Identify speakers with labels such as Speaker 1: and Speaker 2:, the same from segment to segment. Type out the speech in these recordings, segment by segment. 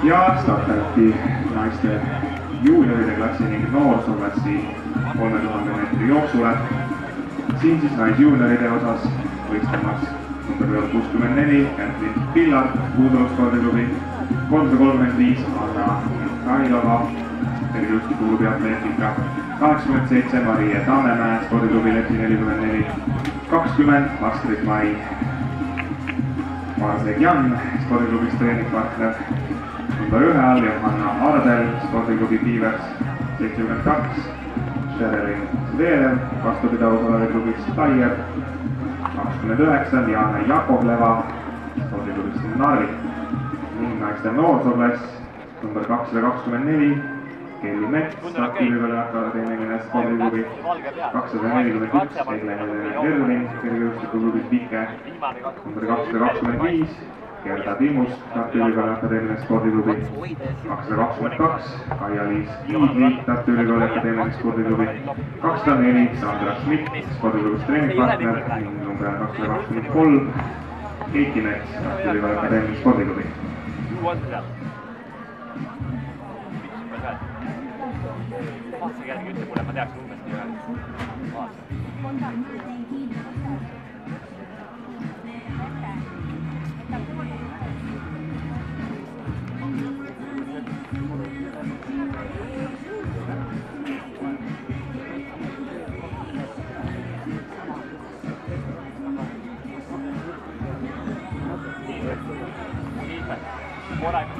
Speaker 1: Ja startati naiste juunioride klassi ning noorsooklassi 3000 meetri jooksule. Siin siis naisjuunioride osas võistlemas number 64 Kätlin Pillard, Puudolu spordiklubi, 335 Anna Mihhailova, kergejõustikuklubi atleetika, 87 Marie Tammemäe spordiklubi Leti 44, 20 Astrid Mai Marsek-Jan spordiklubis treeningpartner, number 1 all Johanna Ardel spordiklubi Piivers 72, Sherilyn Zverev vastupidavusalavi klubis Taier, 29 Diana Jakovleva spordiklubis Narvik ning naiste noorsooklass number 224 Kelly Mets, Tartu-Ülikooli akadeemiline spordiklubi, 241 Egle Ervin kergejõustikuklubis Vike, number 225 Gerda Timus, Tartu-Ülikooli akadeemiline spordiklubi, 222 Kaia-Liis Kiidli, Tartu-Ülikooli akadeemiline spordiklubi, 204 Sandra Schmidt, spordiklubis treeningpartner ning number 223 Keiti Mets, Tartu-Ülikooli akadeemiline spordiklubi.
Speaker 2: Vaatsin kellegi ütle mulle, ma teaks umbesti ühe. Vaatsin.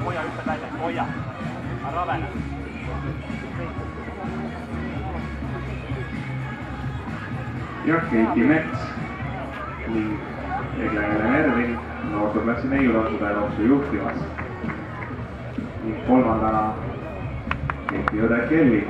Speaker 2: Hoia ühte välja, hoia. Ära välja.
Speaker 1: Ja Keiti Mets ning Egle Ervin noorsooklassi neiul on seda jooksu juhtimas ning kolmandana Keiti õde Kelly.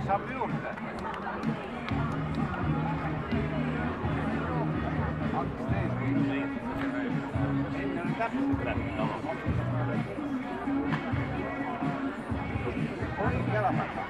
Speaker 2: Saab juurde. Hakkas tees. Enne oli täpselt läbi. Oli jalapäeva.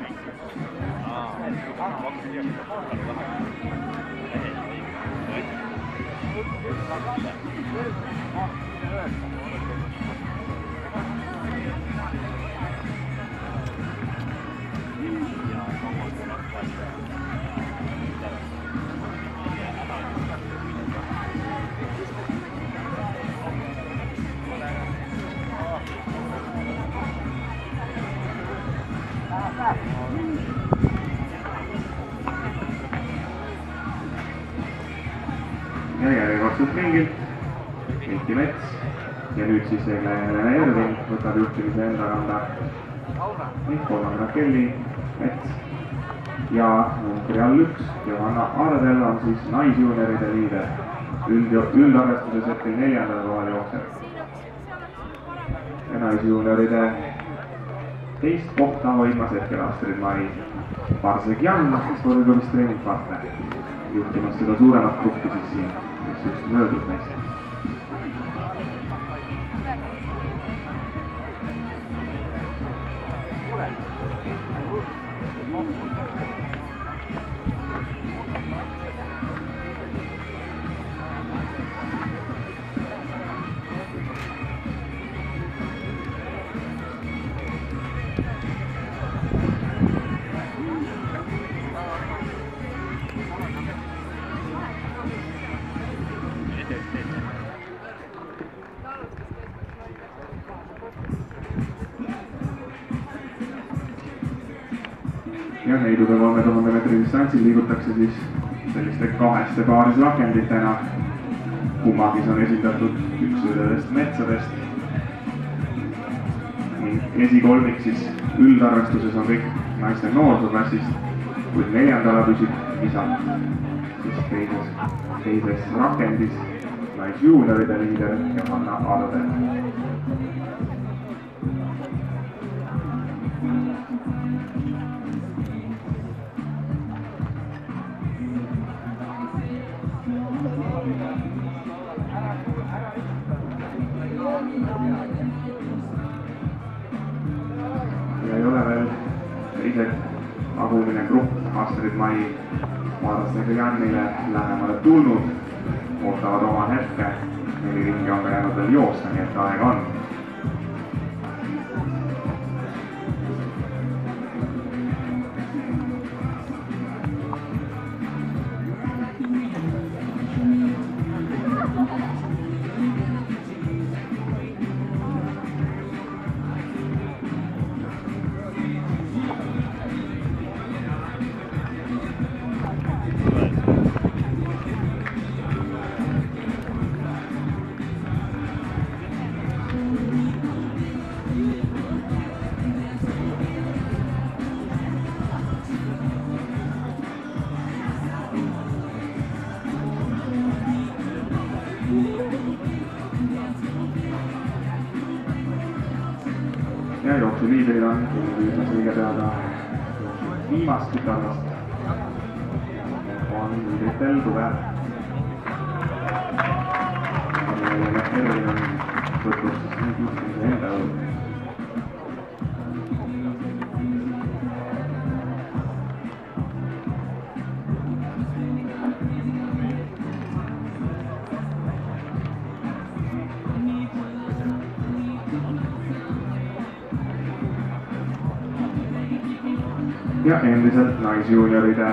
Speaker 1: Ja järjekordselt ringilt Keiti Mets ja nüüd siis Egle Ervin võtab juhtimise enda kanda ning kolmandana Kelly Mets ja numbri all 1 Johanna Ardel on siis naisjuunioride liider üldarvestuses hetkel 4. kohal jookseb ja naisjuunioride teist kohta hoidmas hetkel Astrid Mai Marsek-Jan spordiklubis treeningpartner juhtimas seda suuremat gruppi siis siin, mis just möödub neist. Ja heidude 3000 meetri distantsil liigutakse siis selliste kaheste paarisrakenditena. Kummagis on esindatud üksusõdedest metsadest. Esikolmik siis üldarvestuses on kõik naiste noorsooklassist, kuid 4. püsib lisalt siis teises rakendis naisjuunioride liider Johanna Ardel. tagumine grupp Astrid Mai Vaarasega-Jannile lähemale tulnud, ootavad oma hetke, 4 ringi on ka jäänud veel joosta, nii et aega on. Ja jooksu liidrid on õige teada viimast tütarlast. On liidritel tuge. Ervin on võtnud siis nüüd juhtimise enda õud. Ja endiselt naisjuunioride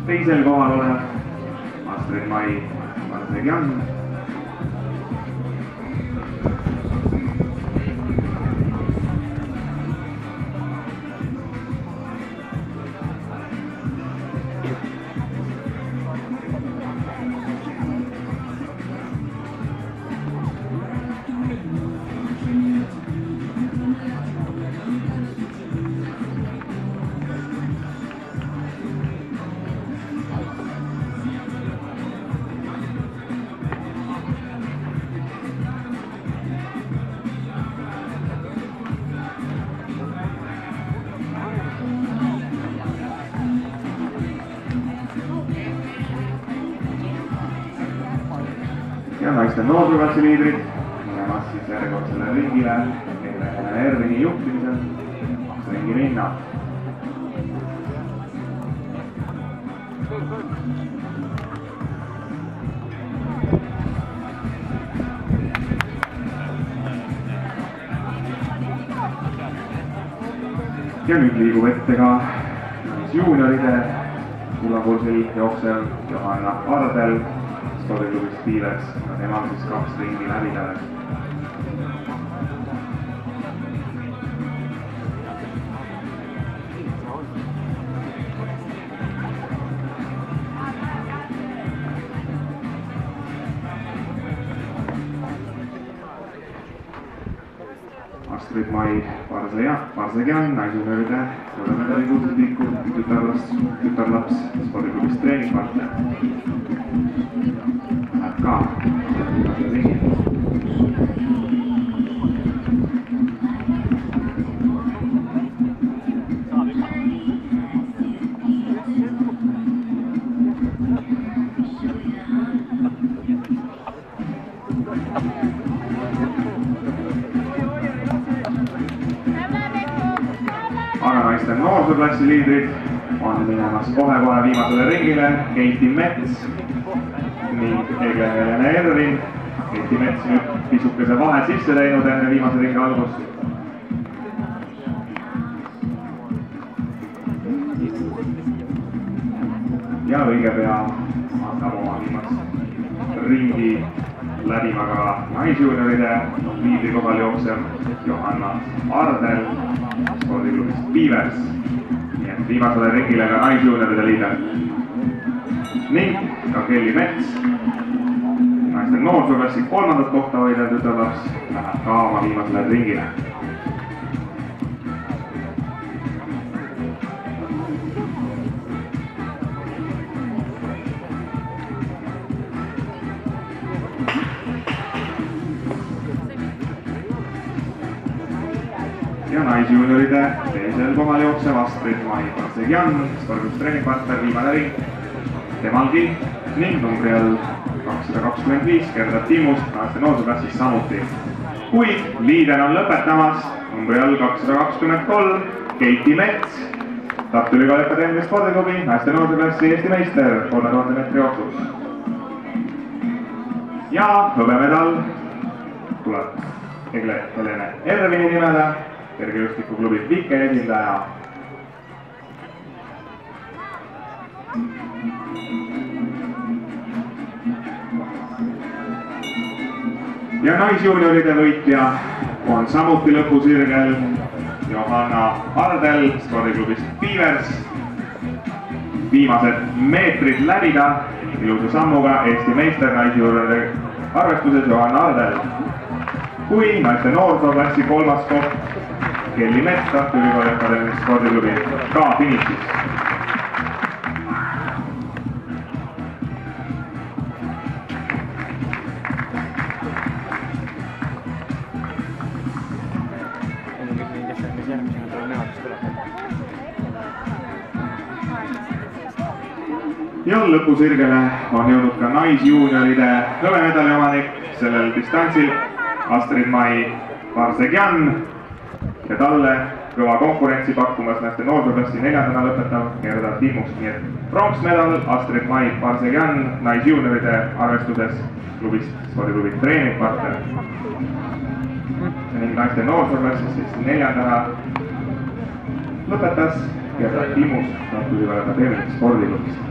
Speaker 1: teisel kohal olev Astrid Mai Vaarasega-Jann. Ja naiste noorsuuklassi liidrid minemas siis järjekordsele ringile Helena Ervini juhtimisel 2 ringi minna. Ja nüüd liigub ette ka naisjuunioride kullakursil jooksev Johanna Ardel spordiklubist Piilers, temal siis 2 ringi läbidavad. Astrid Mai Vaarasega-Jann, naisjuunioride medalikuulsed liikur, tütarlaps spordiklubist treeningpartner. Läheb ka ringi. Aga naiste noorsuuklassi liidrid on minemas kohe-kohe viimasele ringile Keiti Mets ning Helena Ervin. Keiti Mets nüüd pisukese vahe sisse teinud enne viimase ringi algust. Ja õige pea hakkab oma viimast ringi läbima ka naisjuunioride liidri kohal jooksev Johanna Ardel spordiklubist Piilers. Nii et viimasele ringile ka naisjuunioride liider. Ning ka Kelly Mets, naiste noorsuuklassi 3. kohta hoidev tütarlaps, läheb ka oma viimasele ringile. Ja naisjuunioride teisel kohal jooksev Astrid Mai Vaarasega-Jann, spordiklubist treeningpartner, viimane ring temalgi ning numbri all 225 Gerda Timmust naiste noorsuuklassis samuti. Kuid liider on lõpetamas numbri all 223 Keiti Mets Tartu Ülikooli Akadeemilise Spordiklubi naiste noorteklassi Eesti meister 3000 meetri jooksus. Ja hõbemedal tuleb Helene Ervini nimele, kergejõustikuklubi Vike esindaja. Ja naisjuunioride võitja on samuti lõpusirgel Johanna Ardel spordiklubist Piivers. Viimased meetrid läbida ilusa sammuga Eesti meister naisjuunioride arvestuses Johanna Ardel. Kui naiste noorsooklassi kolmas koht Kelly Mets Tartu Ülikooli Akadeemilise Spordiklubi ka finišis. Ja lõpusirgele on jõudnud ka naisjuunioride hõbemedali omanik sellel distantsil Astrid-Mai Varsegjan ja talle kõva konkurentsi pakkumas naiste noorsooklassi neljandana lõpetav Gerda Timmus. Nii et pronksmedal Astrid-Mai Varsegjan naisjuunioride arvestuses klubist spordiklubi treeningpartner. Ning naiste noorsooklassis siis neljandana lõpetas Gerda Timmus Tartu Ülikooli Akadeemilise Spordiklubist.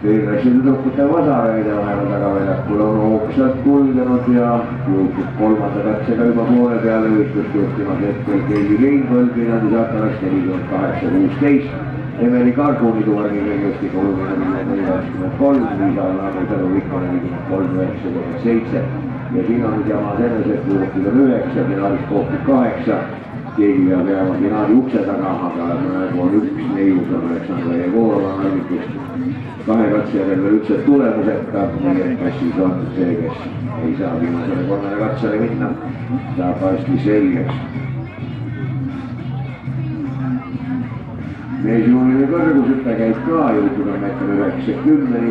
Speaker 3: Viimeisen tüdrukute vasaraide vahel tagaväljakul on hoogsalt kulgenud ja jõudnud kolmanda katsega juba poole peale võitlust juhtimas hetkel Keili Reinvõld, Viljandi Sakarast 48-16. Emeli Karguni tuvargi kergejõustiku olumine 423, Liisa Laanu Sõnu Vikko 43-97 ja siin on nüüd jamad enesed, juhtil on 9, finaalis kohtud 8. Keegi peab jääma finaali ukse taga, aga praegu on üks neius on Aleksandra Jegorova nallikust. Kahe katse järel veel üldse tulemuseta, nii et kassis on see, kes ei saa viimasele kolmele katsele minna, saab hästi selgeks. Meesjuunine kõrgushüpe käib ka, jõutud on 1,90 m.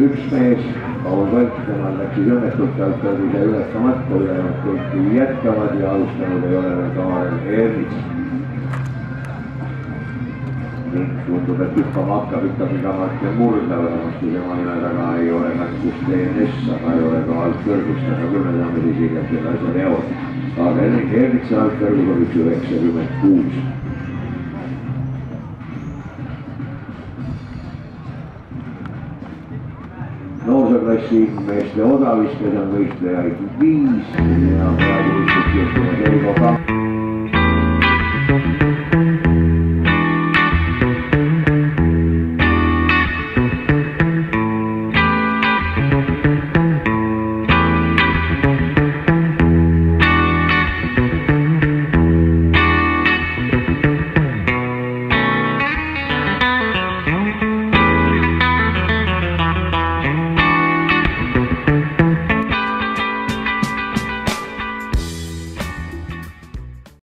Speaker 3: Üks mees, Paul Võlt, temal läks siis õnnetult alt ise ületamata, ülejäänud kõik jätkavad ja alustanud ei ole veel Kaarel Ernits. Tundub, et hüppama hakkab ikkagi ka Martin Murda, vähemasti tema nime taga ei ole märkust DNS, aga ei ole ka altkõrgust, aga küll me saame siis hiljem selle asja teod. Aga Ernitsa altkõrgus on 1,96 m. Noorsooklassi meeste odavistes on võistlejaid 5 ja praegu võistlusjuhtumas Elgo 2.